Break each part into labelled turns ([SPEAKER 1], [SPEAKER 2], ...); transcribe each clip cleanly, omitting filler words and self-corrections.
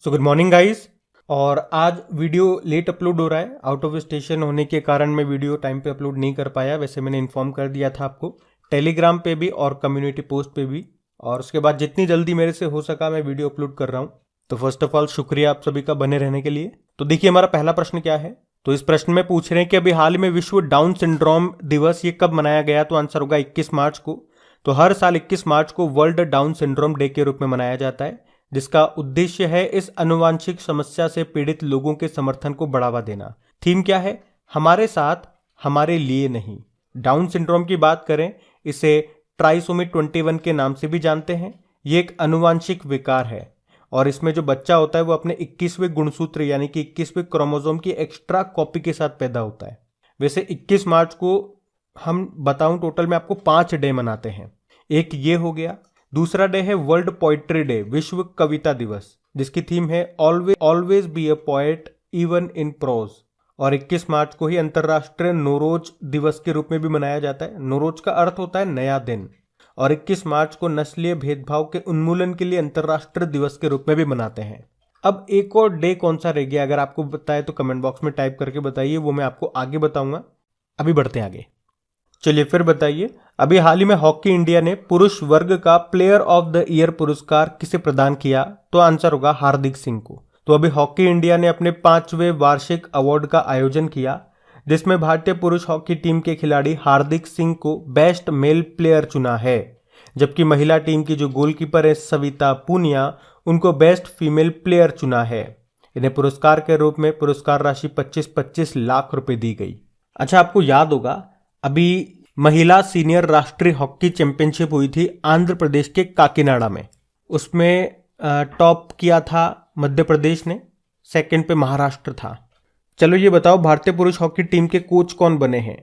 [SPEAKER 1] So good morning guys. और आज video late upload हो रहा है, आउट ऑफ स्टेशन होने के कारण मैं वीडियो टाइम पे अपलोड नहीं कर पाया। वैसे मैंने इन्फॉर्म कर दिया था आपको टेलीग्राम पे भी और कम्युनिटी पोस्ट पे भी, और उसके बाद जितनी जल्दी मेरे से हो सका मैं वीडियो अपलोड कर रहा हूँ। तो फर्स्ट ऑफ ऑल शुक्रिया आप सभी का बने रहने के लिए। तो देखिए हमारा पहला प्रश्न क्या है। तो इस प्रश्न में पूछ रहे हैं कि अभी हाल ही में विश्व डाउन सिंड्रोम दिवस ये कब मनाया गया। तो आंसर होगा 21 मार्च को। तो हर साल 21 मार्च को वर्ल्ड डाउन सिंड्रोम डे के रूप में मनाया जाता है, जिसका उद्देश्य है इस अनुवांशिक समस्या से पीड़ित लोगों के समर्थन को बढ़ावा देना। थीम क्या है? हमारे साथ हमारे लिए नहीं। डाउन सिंड्रोम की बात करें, इसे ट्राइसोमी 21 के नाम से भी जानते हैं। ये एक अनुवांशिक विकार है और इसमें जो बच्चा होता है वो अपने 21वें गुणसूत्र यानी कि 21वें क्रोमोसोम की एक्स्ट्रा कॉपी के साथ पैदा होता है। वैसे 21 मार्च को हम बताऊं टोटल में आपको 5 डे मनाते हैं। एक ये हो गया। दूसरा डे है वर्ल्ड पोइट्री डे, विश्व कविता दिवस, जिसकी थीम है always be a poet even in prose. और 21 मार्च को ही अंतरराष्ट्रीय नौरोज दिवस के रूप में भी मनाया जाता है। नौरोज का अर्थ होता है नया दिन। और 21 मार्च को नस्लीय भेदभाव के उन्मूलन के लिए अंतरराष्ट्रीय दिवस के रूप में भी मनाते हैं। अब एक और डे कौन सा रह गया, अगर आपको बताए तो कमेंट बॉक्स में टाइप करके बताइए, वो मैं आपको आगे बताऊंगा। अभी बढ़ते हैं आगे। चलिए फिर बताइए, अभी हाल ही में हॉकी इंडिया ने पुरुष वर्ग का प्लेयर ऑफ द ईयर पुरस्कार किसे प्रदान किया। तो आंसर होगा हार्दिक सिंह को। तो अभी हॉकी इंडिया ने अपने 5वें वार्षिक अवार्ड का आयोजन किया, जिसमें भारतीय पुरुष हॉकी टीम के खिलाड़ी हार्दिक सिंह को बेस्ट मेल प्लेयर चुना है, जबकि महिला टीम की जो गोलकीपर है सविता पूनिया, उनको बेस्ट फीमेल प्लेयर चुना है। इन्हें पुरस्कार के रूप में पुरस्कार राशि 25-25 लाख रुपए दी गई। अच्छा, आपको याद होगा अभी महिला सीनियर राष्ट्रीय हॉकी चैंपियनशिप हुई थी आंध्र प्रदेश के काकीनाडा में। उसमें टॉप किया था मध्य प्रदेश ने, सेकंड पे महाराष्ट्र था। चलो ये बताओ, भारतीय पुरुष हॉकी टीम के कोच कौन बने हैं?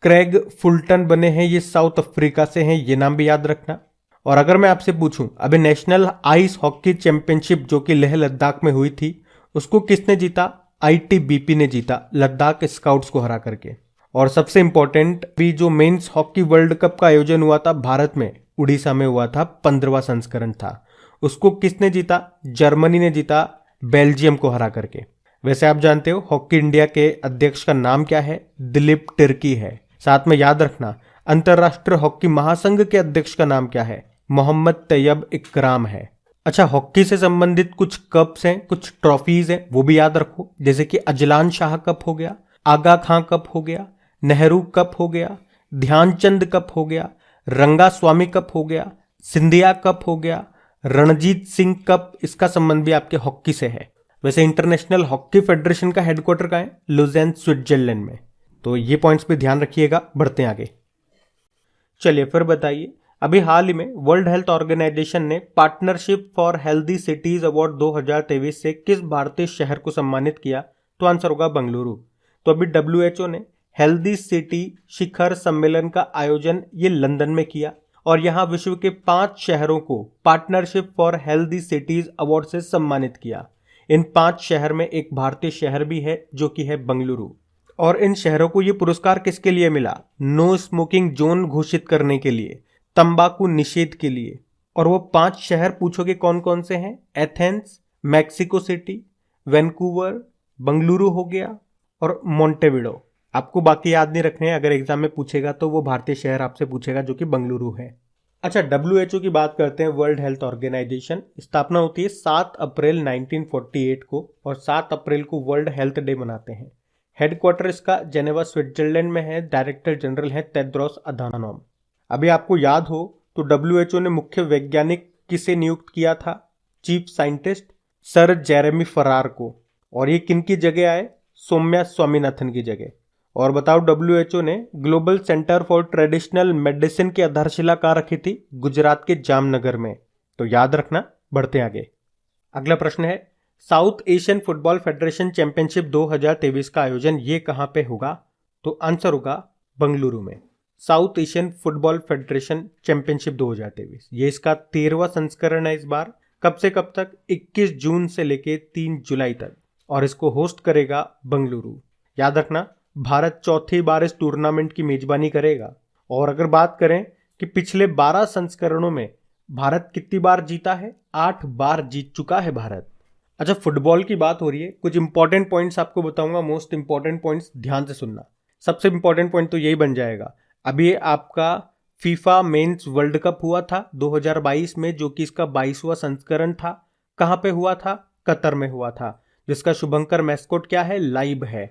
[SPEAKER 1] क्रेग फुलटन बने हैं, ये साउथ अफ्रीका से हैं, ये नाम भी याद रखना। और अगर मैं आपसे पूछूं, अभी नेशनल आइस हॉकी चैंपियनशिप जो कि लेह लद्दाख में हुई थी, उसको किसने जीता? आईटीबीपी ने जीता, लद्दाख स्काउट्स को हरा करके। और सबसे इंपॉर्टेंट, भी जो मेंस हॉकी वर्ल्ड कप का आयोजन हुआ था भारत में, उड़ीसा में हुआ था, 15वां संस्करण था, उसको किसने जीता? जर्मनी ने जीता, बेल्जियम को हरा करके। वैसे आप जानते हो हॉकी इंडिया के अध्यक्ष का नाम क्या है? दिलीप तिर्की है। साथ में याद रखना, अंतरराष्ट्रीय हॉकी महासंघ के अध्यक्ष का नाम क्या है? मोहम्मद तैयब इकराम है। अच्छा, हॉकी से संबंधित कुछ कप्स हैं, कुछ ट्रॉफीज हैं, वो भी याद रखो, जैसे कि अजलान शाह कप हो गया, आगा खां कप हो गया, नेहरू कप हो गया, ध्यानचंद कप हो गया, रंगा स्वामी कप हो गया, सिंधिया कप हो गया, रणजीत सिंह कप। इसका संबंध भी आपके हॉकी से है। वैसे इंटरनेशनल हॉकी फेडरेशन का हेडक्वार्टर कहाँ है? लुज़ेन, स्विट्जरलैंड में। तो ये पॉइंट्स पे ध्यान रखिएगा। बढ़ते हैं आगे। चलिए फिर बताइए, अभी हाल ही में वर्ल्ड हेल्थ ऑर्गेनाइजेशन ने partnership for healthy cities award 2023 से किस भारतीय शहर को सम्मानित किया? तो आंसर होगा बेंगलुरु। तो अभी WHO ने हेल्दी सिटी शिखर सम्मेलन का आयोजन ये लंदन में किया और यहां विश्व के 5 शहरों को partnership for healthy cities award से सम्मानित किया। इन 5 शहर में एक भारतीय शहर भी है जो कि है बेंगलुरु। और इन शहरों को ये पुरस्कार किसके लिए मिला? नो स्मोकिंग जोन घोषित करने के लिए, तंबाकू निषेध के लिए। और वो 5 शहर पूछोगे कौन कौन से हैं? Athens, Mexico city, Vancouver, Bengaluru हो गया और मोंटेविडो। आपको बाकी याद नहीं रखने हैं, अगर एग्जाम में पूछेगा तो वो भारतीय शहर आपसे पूछेगा जो कि बेंगलुरु है। अच्छा, WHO की बात करते हैं। वर्ल्ड हेल्थ ऑर्गेनाइजेशन स्थापना होती है 7 अप्रैल 1948 को और 7 अप्रैल को वर्ल्ड हेल्थ डे मनाते हैं। हेडक्वार्टर इसका जेनेवा, स्विट्जरलैंड में है। डायरेक्टर जनरल है टेड्रोस अधानोम। अभी आपको याद हो तो WHO ने मुख्य वैज्ञानिक किसे नियुक्त किया था? चीफ साइंटिस्ट सर जेरेमी फरार को। और ये किन की जगह आए? सौम्या स्वामीनाथन की जगह। और बताओ, WHO ने global centre for traditional medicine की आधारशिला कहाँ रखी थी? गुजरात के जामनगर में। तो याद रखना। बढ़ते आगे। अगला प्रश्न है, south Asian football federation championship 2023 का आयोजन ये कहाँ पे होगा? तो आंसर होगा बेंगलुरु में। South Asian football federation championship 2023, ये इसका 13वां संस्करण है इस बार। कब से कब तक? 21 जून से लेके 3 जुलाई तक। और इसको होस्ट करेगा बेंगलुरु। याद रखना, भारत चौथी बार इस टूर्नामेंट की मेजबानी करेगा। और अगर बात करें कि पिछले 12 संस्करणों में भारत कितनी बार जीता है? 8 बार जीत चुका है भारत। अच्छा, फुटबॉल की बात हो रही है, कुछ इंपॉर्टेंट पॉइंट्स आपको बताऊंगा, मोस्ट इंपॉर्टेंट पॉइंट्स ध्यान से सुनना। सबसे इंपॉर्टेंट पॉइंट तो यही बन जाएगा, अभी आपका फीफा मेंस वर्ल्ड कप हुआ था 2022 में, जो कि इसका 22वां संस्करण था। कहाँ पे हुआ था? कतर में हुआ था, जिसका शुभंकर मैस्कोट क्या है? लाइव है।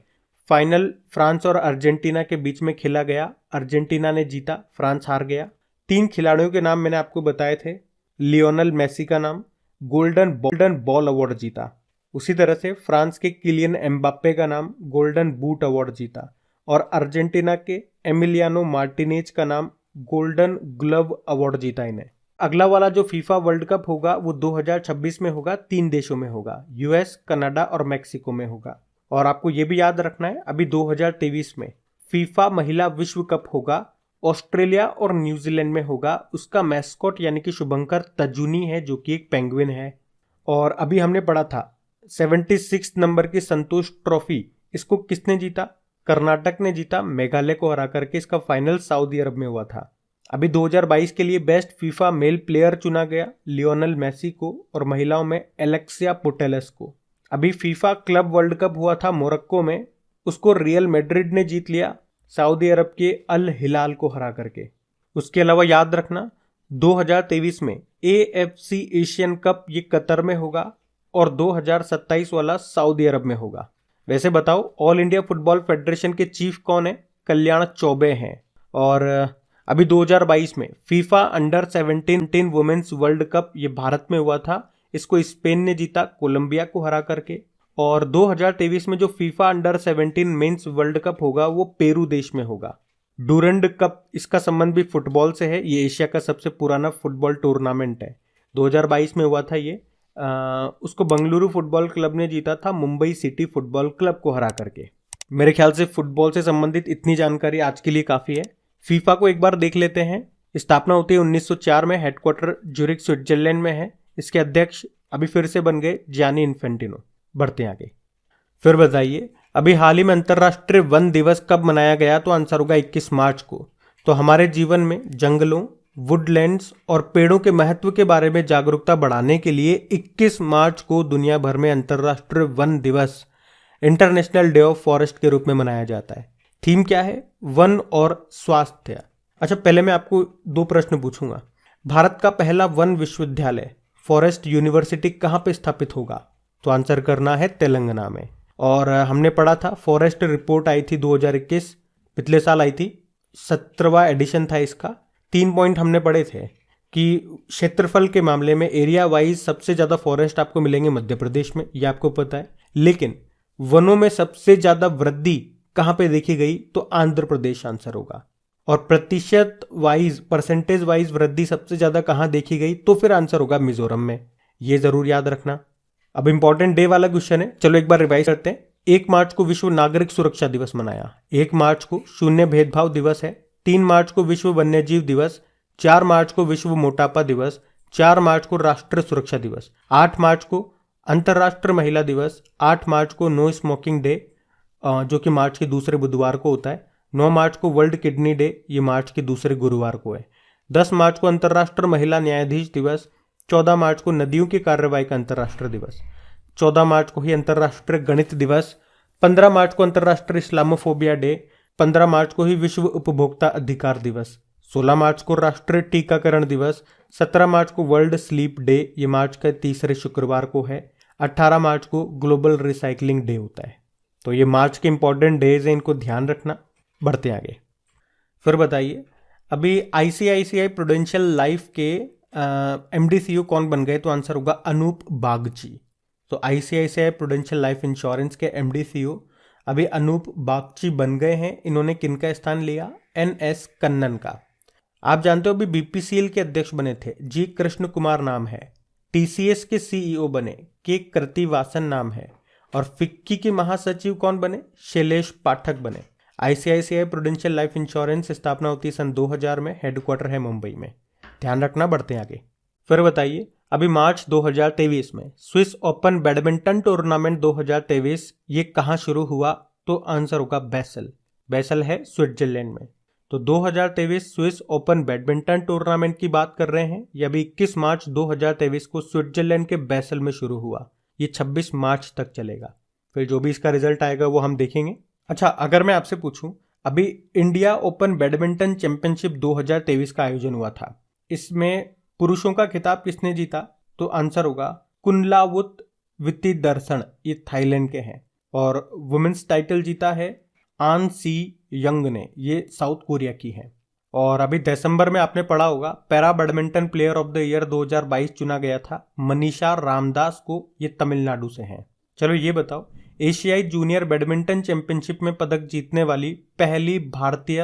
[SPEAKER 1] फाइनल फ्रांस और अर्जेंटीना के बीच में खेला गया, अर्जेंटीना ने जीता, फ्रांस हार गया। 3 खिलाड़ियों के नाम मैंने आपको बताए थे, लियोनल मेसी का नाम, गोल्डन बॉल अवार्ड जीता। उसी तरह से फ्रांस के किलियन एम्बाप्पे का नाम, गोल्डन बूट अवार्ड जीता। और अर्जेंटीना के एमिलियानो मार्टिनेज का नाम, गोल्डन ग्लव अवार्ड जीता इन्हें। अगला वाला जो फीफा वर्ल्ड कप होगा वो 2026 में होगा, 3 देशों में होगा, यूएस, कनाडा और मैक्सिको में होगा। और आपको ये भी याद रखना है, अभी 2023 में फीफा महिला विश्व कप होगा, ऑस्ट्रेलिया और न्यूजीलैंड में होगा। उसका मैस्कॉट यानी कि शुभंकर तजुनी है, जो कि एक पेंगुइन है। और अभी हमने पढ़ा था 76 नंबर की संतोष ट्रॉफी, इसको किसने जीता? कर्नाटक ने जीता, मेघालय को हरा करके। इसका फाइनल सऊदी अरब में हुआ था। अभी 2022 के लिए बेस्ट फीफा मेल प्लेयर चुना गया, लियोनल मेसी को, और महिलाओं में एलेक्सिया पुटेलस को। अभी फीफा क्लब वर्ल्ड कप हुआ था मोरक्को में, उसको रियल मैड्रिड ने जीत लिया, सऊदी अरब के अल हिलाल को हरा करके। उसके अलावा याद रखना 2023 में AFC एशियन कप ये कतर में होगा, और 2027 वाला सऊदी अरब में होगा। वैसे बताओ, ऑल इंडिया फुटबॉल फेडरेशन के चीफ कौन है? कल्याण चौबे हैं। और अभी 2022 में FIFA under 17 women's World Cup ये भारत में हुआ था, इसको स्पेन ने जीता, कोलंबिया को हरा करके। और 2023 में जो FIFA under 17 mains world cup होगा वो पेरू देश में होगा। डूरंड कप, इसका संबंध भी फुटबॉल से है, ये एशिया का सबसे पुराना फुटबॉल टूर्नामेंट है, 2022 में हुआ था ये। उसको बंगलुरु फुटबॉल क्लब ने जीता था, मुंबई सिटी फुटबॉल क्लब को हरा करके। मेरे ख्याल से फुटबॉल से संबंधित इतनी जानकारी आज के लिए काफ़ी है। फीफा को एक बार देख लेते हैं। स्थापना होती है 1904 में, हेडक्वार्टर ज्यूरिख स्विट्जरलैंड में है। इसके अध्यक्ष अभी फिर से बन गए जियानी इन्फेंटिनो। बढ़ते हैं आगे। फिर बताइए, अभी हाल ही में अंतर्राष्ट्रीय वन दिवस कब मनाया गया? तो आंसर होगा 21 मार्च को। तो हमारे जीवन में जंगलों, वुडलैंड्स और पेड़ों के महत्व के बारे में जागरूकता बढ़ाने के लिए 21 मार्च को दुनिया भर में अंतर्राष्ट्रीय वन दिवस, इंटरनेशनल डे ऑफ फॉरेस्ट के रूप में मनाया जाता है। थीम क्या है? वन और स्वास्थ्य। अच्छा, पहले मैं आपको 2 प्रश्न पूछूंगा। भारत का पहला वन विश्वविद्यालय, फॉरेस्ट यूनिवर्सिटी, कहाँ पे स्थापित होगा? तो आंसर करना है तेलंगाना में। और हमने पढ़ा था, फॉरेस्ट रिपोर्ट आई थी 2021, पिछले साल आई थी, 17वां एडिशन था इसका। 3 पॉइंट हमने पढ़े थे कि क्षेत्रफल के मामले में एरिया वाइज सबसे ज़्यादा फॉरेस्ट आपको मिलेंगे मध्य प्रदेश में, ये आपको पता है। लेकिन वनों में सबसे ज़्यादा वृद्धि कहाँ पे देखी गई? तो आंध्र प्रदेश आंसर होगा। और प्रतिशत वाइज, परसेंटेज वाइज वृद्धि सबसे ज़्यादा कहाँ देखी गई? तो फिर आंसर होगा मिजोरम में। ये ज़रूर याद रखना। अब इंपॉर्टेंट डे वाला क्वेश्चन है, चलो एक बार रिवाइज करते हैं। 1 मार्च को विश्व नागरिक सुरक्षा दिवस मनाया, 1 मार्च को शून्य भेदभाव दिवस है, 3 मार्च को विश्व वन्यजीव दिवस, 4 मार्च को विश्व मोटापा दिवस, 4 मार्च को राष्ट्रीय सुरक्षा दिवस, 8 मार्च को अंतर्राष्ट्रीय महिला दिवस, 8 मार्च को नो स्मोकिंग डे जो कि मार्च के दूसरे बुधवार को होता है, 9 मार्च को वर्ल्ड किडनी डे, ये मार्च के दूसरे गुरुवार को है, 10 मार्च को अंतर्राष्ट्रीय महिला न्यायाधीश दिवस, 14 मार्च को नदियों की कार्यवाही का अंतर्राष्ट्रीय दिवस, 14 मार्च को ही अंतर्राष्ट्रीय गणित दिवस, 15 मार्च को अंतर्राष्ट्रीय इस्लामोफोबिया डे, 15 मार्च को ही विश्व उपभोक्ता अधिकार दिवस, 16 मार्च को राष्ट्रीय टीकाकरण दिवस, 17 मार्च को वर्ल्ड स्लीप डे, ये मार्च के तीसरे शुक्रवार को है, 18 मार्च को ग्लोबल रिसाइकलिंग डे होता है। तो ये मार्च के इंपॉर्टेंट डेज हैं, इनको ध्यान रखना। बढ़ते आगे। फिर बताइए, अभी ICICI प्रूडेंशियल लाइफ के MD CEO कौन बन गए? तो आंसर होगा अनूप बागची। तो ICICI प्रूडेंशियल लाइफ इंश्योरेंस के MD CEO अभी अनूप बागची बन गए हैं। इन्होंने किनका स्थान लिया? NS कन्नन का। आप जानते हो अभी BPCL के अध्यक्ष बने थे जी कृष्ण कुमार नाम है, TCS के CEO बने के कृतिवासन नाम है, और फिक्की के महासचिव कौन बने? शैलेश पाठक बने। ICICI प्रूडेंशियल लाइफ इंश्योरेंस स्थापना होती है सन 2000 में, हेडक्वार्टर है मुंबई में। ध्यान रखना। बढ़ते हैं आगे। फिर बताइए, अभी मार्च 2023 में स्विस ओपन बैडमिंटन टूर्नामेंट 2023 ये कहाँ शुरू हुआ? तो आंसर होगा बेसल। बेसल है स्विट्जरलैंड में। तो 2023 स्विस ओपन बैडमिंटन टूर्नामेंट की बात कर रहे हैं। यह अभी 21 मार्च 2023 को स्विट्जरलैंड के बेसल में शुरू हुआ। ये 26 मार्च तक चलेगा। फिर जो भी इसका रिजल्ट आएगा वो हम देखेंगे। अच्छा, अगर मैं आपसे पूछूं, अभी इंडिया ओपन बैडमिंटन चैंपियनशिप 2023 का आयोजन हुआ था, इसमें पुरुषों का खिताब किसने जीता? तो आंसर होगा कुनलावुत वित्तिदर्शन, ये थाईलैंड के हैं। और वुमेन्स टाइटल जीता है आन सी यंग ने, ये साउथ कोरिया की है। और अभी दिसंबर में आपने पढ़ा होगा para badminton player of the year 2022 चुना गया था मनीषा रामदास को, ये तमिलनाडु से हैं। चलो ये बताओ, एशियाई जूनियर बैडमिंटन चैंपियनशिप में पदक जीतने वाली पहली भारतीय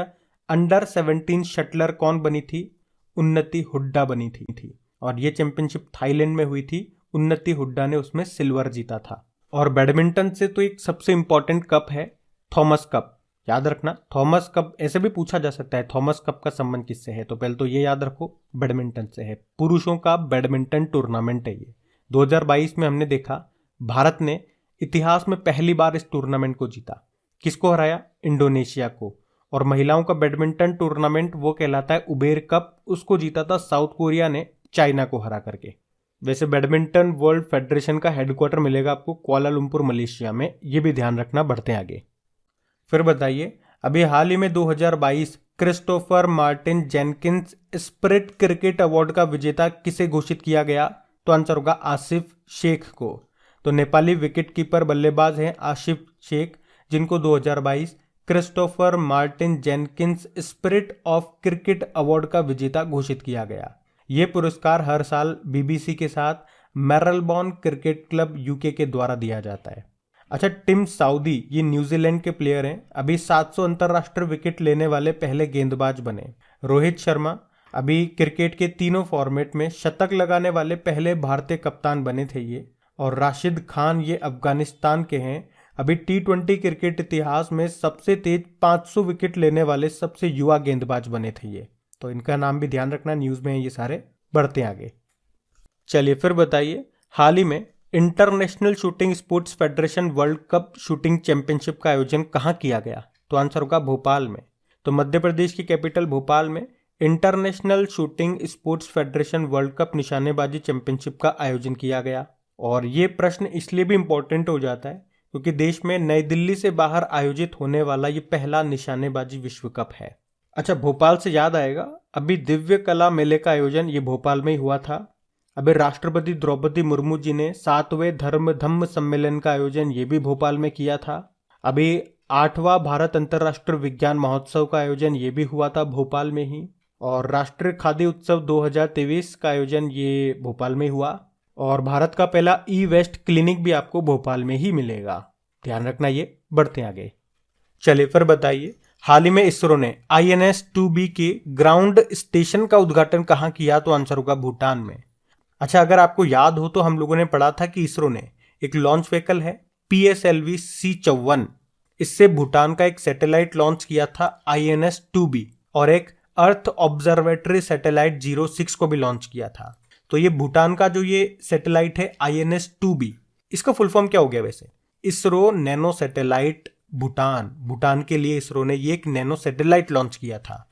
[SPEAKER 1] अंडर 17 शटलर कौन बनी थी? उन्नति हुड्डा बनी थी। और ये चैंपियनशिप थाईलैंड में हुई थी। उन्नति हुड्डा ने उसमें सिल्वर जीता था। और बैडमिंटन से तो एक सबसे इंपॉर्टेंट कप है थॉमस कप, याद रखना। थॉमस कप ऐसे भी पूछा जा सकता है, थॉमस कप का संबंध किससे है? तो पहले तो ये याद रखो, बैडमिंटन से है। पुरुषों का बैडमिंटन टूर्नामेंट है ये। 2022 में हमने देखा भारत ने इतिहास में पहली बार इस टूर्नामेंट को जीता। किसको हराया? इंडोनेशिया को। और महिलाओं का बैडमिंटन टूर्नामेंट वो कहलाता है उबेर कप, उसको जीता था साउथ कोरिया ने चाइना को हरा करके। वैसे बैडमिंटन वर्ल्ड फेडरेशन का हेडक्वार्टर मिलेगा आपको कुआलालंपुर मलेशिया में, ये भी ध्यान रखना। बढ़ते हैं आगे। फिर बताइए, अभी हाल ही में 2022 Christopher Martin Jenkins spirit cricket award का विजेता किसे घोषित किया गया? तो आंसर होगा आसिफ शेख को। तो नेपाली विकेटकीपर बल्लेबाज हैं आसिफ शेख, जिनको 2022 Christopher Martin Jenkins spirit of cricket award का विजेता घोषित किया गया। ये पुरस्कार हर साल बीबीसी के साथ मेरलबॉर्न क्रिकेट क्लब यूके के द्वारा दिया जाता है। अच्छा, टिम साउदी, ये न्यूजीलैंड के प्लेयर हैं, अभी 700 अंतरराष्ट्रीय विकेट लेने वाले पहले गेंदबाज बने। रोहित शर्मा अभी क्रिकेट के तीनों फॉर्मेट में शतक लगाने वाले पहले भारतीय कप्तान बने थे ये। और राशिद खान, ये अफगानिस्तान के हैं, अभी T20 क्रिकेट इतिहास में सबसे तेज 500 विकेट लेने वाले सबसे युवा गेंदबाज बने थे ये। तो इनका नाम भी ध्यान रखना, न्यूज में है ये सारे। बढ़ते आगे। चलिए फिर बताइए, हाल ही में international shooting sports federation world cup shooting championship का आयोजन कहाँ किया गया? तो आंसर होगा भोपाल में। तो मध्य प्रदेश की कैपिटल भोपाल में international shooting sports federation world cup निशानेबाजी चैंपियनशिप का आयोजन किया गया। और ये प्रश्न इसलिए भी इंपॉर्टेंट हो जाता है क्योंकि देश में नई दिल्ली से बाहर आयोजित होने वाला ये पहला निशानेबाजी विश्व कप है। अच्छा, भोपाल से याद आएगा, अभी दिव्य कला मेले का आयोजन ये भोपाल में ही हुआ था। अभी राष्ट्रपति द्रौपदी मुर्मू जी ने 7वें धर्म धम्म सम्मेलन का आयोजन ये भी भोपाल में किया था। अभी 8वां भारत अंतर्राष्ट्रीय विज्ञान महोत्सव का आयोजन ये भी हुआ था भोपाल में ही। और राष्ट्रीय खाद्य उत्सव 2023 का आयोजन ये भोपाल में हुआ। और भारत का पहला ई वेस्ट क्लिनिक भी आपको भोपाल में ही मिलेगा, ध्यान रखना ये। बढ़ते आगे। चलिए फिर बताइए, हाल ही में इसरो ने INS-2B के ग्राउंड स्टेशन का उद्घाटन कहाँ किया? तो आंसर होगा भूटान में। अच्छा, अगर आपको याद हो तो हम लोगों ने पढ़ा था कि इसरो ने एक लॉन्च व्हीकल है PSLV C54, इससे भूटान का एक सैटेलाइट लॉन्च किया था INS-2B, और एक अर्थ ऑब्जर्वेटरी सैटेलाइट 06 को भी लॉन्च किया था। तो ये भूटान का जो ये सैटेलाइट है INS-2B, इसका फुल फॉर्म क्या हो गया वैसे? ISRO nano satellite Bhutan. भूटान के लिए इसरो ने ये एक नैनो सैटेलाइट लॉन्च किया था।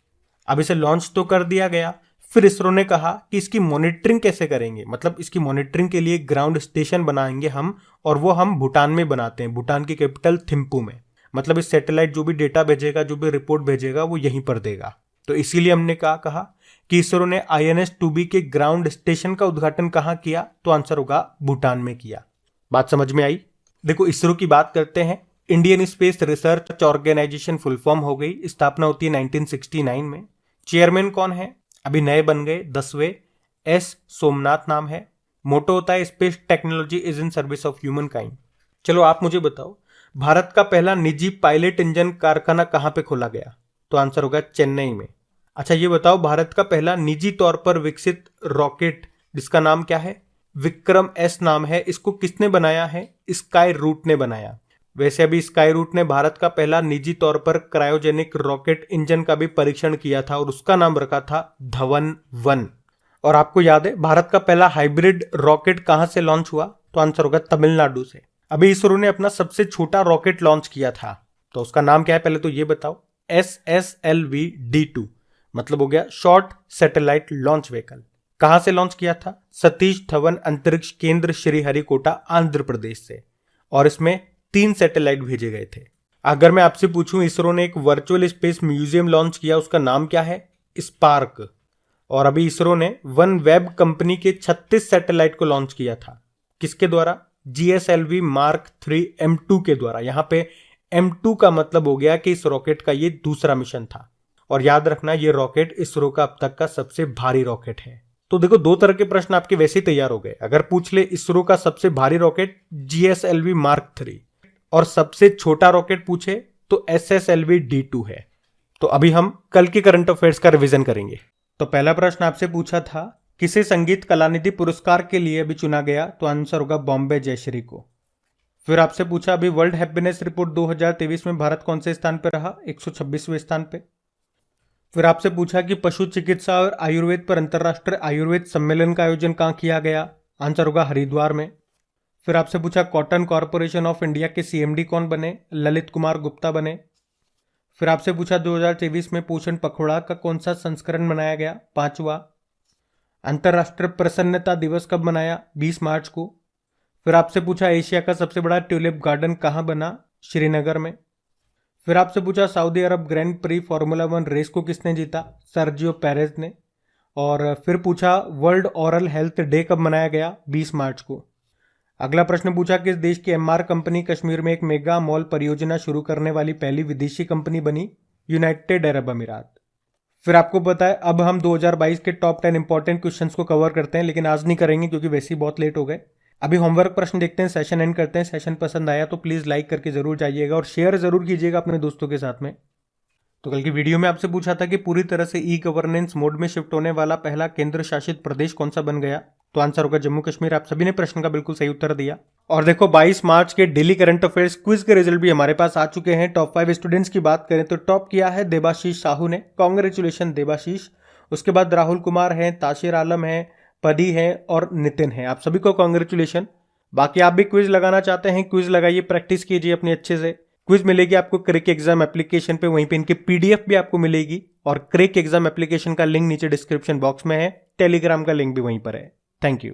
[SPEAKER 1] अब इसे लॉन्च तो कर दिया गया, फिर इसरो ने कहा कि इसकी मॉनिटरिंग कैसे करेंगे, मतलब इसकी मॉनिटरिंग के लिए ग्राउंड स्टेशन बनाएंगे हम, और वो हम भूटान में बनाते हैं, भूटान की कैपिटल थिम्पू में। मतलब इस सैटेलाइट जो भी डेटा भेजेगा, जो भी रिपोर्ट भेजेगा, वो यहीं पर देगा। तो इसीलिए हमने कहा कि इसरो ने INS-2B के ग्राउंड स्टेशन का उद्घाटन कहाँ किया? तो आंसर होगा भूटान में किया। बात समझ में आई? देखो, इसरो की बात करते हैं। Indian Space Research Organisation full form हो गई, स्थापना होती है 1969 में। चेयरमैन कौन है? अभी नए बन गए 10वें, S सोमनाथ नाम है। मोटो होता है space technology is in service of human kind. चलो आप मुझे बताओ, भारत का पहला निजी पायलट इंजन कारखाना कहाँ पे खोला गया? तो आंसर होगा चेन्नई में। अच्छा, ये बताओ, भारत का पहला निजी तौर पर विकसित रॉकेट जिसका नाम क्या है? विक्रम S नाम है, इसको किसने बनाया है? स्काई रूट ने बनाया। वैसे अभी स्काई रूट ने भारत का पहला निजी तौर पर क्रायोजेनिक रॉकेट इंजन का भी परीक्षण किया था और उसका नाम रखा था धवन 1। और आपको याद है भारत का पहला हाइब्रिड रॉकेट कहां से लॉन्च हुआ? तो आंसर होगा तमिलनाडु से। अभी इसरो ने अपना सबसे छोटा रॉकेट लॉन्च किया था, तो उसका नाम क्या है पहले तो ये बताओ? SSLV-D2, मतलब हो गया शॉर्ट सैटेलाइट लॉन्च व्हीकल। कहां से लॉन्च किया था? सतीश धवन अंतरिक्ष केंद्र श्रीहरिकोटा आंध्र प्रदेश से, और इसमें 3 सैटेलाइट भेजे गए थे। अगर मैं आपसे पूछूं, इसरो ने एक वर्चुअल स्पेस म्यूजियम लॉन्च किया, उसका नाम क्या है? स्पार्क। और अभी इसरो ने वन वेब कंपनी के 36 सैटेलाइट को लॉन्च किया था। किसके द्वारा? GSLV Mark 3 M2 के द्वारा। यहां पे M2 का मतलब हो गया कि इस रॉकेट का ये दूसरा मिशन था। और याद रखना, ये रॉकेट इसरो का अब तक का सबसे भारी रॉकेट है। तो देखो, 2 तरह के प्रश्न आपके वैसे ही तैयार हो गए। अगर पूछ ले इसरो का सबसे भारी रॉकेट GSLV Mark 3 और सबसे छोटा रॉकेट पूछे तो SSLV D2 है। तो अभी हम कल के करंट अफेयर्स का रिवीजन करेंगे। तो पहला प्रश्न आपसे पूछा था, किसे संगीत कलानिधि पुरस्कार के लिए अभी चुना गया? तो आंसर होगा बॉम्बे जयश्री को। फिर आपसे पूछा, अभी वर्ल्ड हैप्पीनेस रिपोर्ट 2023 में भारत कौन से स्थान पर रहा? 126वें स्थान पे। फिर आपसे पूछा कि पशु चिकित्सा और आयुर्वेद पर अंतर्राष्ट्रीय आयुर्वेद सम्मेलन का आयोजन कहां किया गया? आंसर होगा हरिद्वार में। फिर आपसे पूछा, कॉटन कॉरपोरेशन ऑफ इंडिया के CMD कौन बने? ललित कुमार गुप्ता बने। फिर आपसे पूछा, 2023 में पोषण पखवाड़ा का कौन सा संस्करण मनाया गया? 5वां। अंतर्राष्ट्रीय प्रसन्नता दिवस कब मनाया? 20 मार्च को। फिर आपसे पूछा, एशिया का सबसे बड़ा ट्यूलिप गार्डन कहां बना? श्रीनगर में। फिर आपसे पूछा, सऊदी अरब ग्रैंड प्री फॉर्मूला 1 रेस को किसने जीता? सर्जियो पेरेज ने। और फिर पूछा, वर्ल्ड ओरल हेल्थ डे कब मनाया गया? 20 मार्च को। अगला प्रश्न पूछा, किस देश की MR कंपनी कश्मीर में एक मेगा मॉल परियोजना शुरू करने वाली पहली विदेशी कंपनी बनी? यूनाइटेड अरब अमीरात। फिर आपको पता है, अब हम 2022 के टॉप 10 इंपॉर्टेंट क्वेश्चंस को कवर करते हैं, लेकिन आज नहीं करेंगे क्योंकि वैसे ही बहुत लेट हो गए। अभी होमवर्क प्रश्न देखते हैं, सेशन एंड करते हैं। सेशन पसंद आया तो प्लीज लाइक करके जरूर जाइएगा और शेयर जरूर कीजिएगा अपने दोस्तों के साथ में। तो कल की वीडियो में आपसे पूछा था कि पूरी तरह से E-गवर्नेंस मोड में शिफ्ट होने वाला पहला केंद्र शासित प्रदेश कौन सा बन गया? तो आंसर होगा जम्मू कश्मीर। आप सभी ने प्रश्न का बिल्कुल सही उत्तर दिया। और देखो, 22 मार्च के डेली करंट अफेयर्स क्विज के रिजल्ट भी हमारे पास आ चुके हैं। टॉप 5 स्टूडेंट्स की बात करें तो टॉप किया है देबाशीष साहू ने। कांग्रेचुलेशन देबाशीष। उसके बाद राहुल कुमार हैं, ताशिर आलम हैं, पदी हैं और नितिन हैं। आप सभी को कांग्रेचुलेशन। बाकी आप भी क्विज लगाना चाहते हैं, क्विज लगाइए, प्रैक्टिस कीजिए अपनी अच्छे से। क्विज मिलेगी आपको क्रैक एग्जाम एप्लीकेशन पे, वहीं पे इनकी PDF भी आपको मिलेगी। और क्रैक एग्जाम एप्लीकेशन का लिंक नीचे डिस्क्रिप्शन बॉक्स में है, टेलीग्राम का लिंक भी वहीं पर है। Thank you.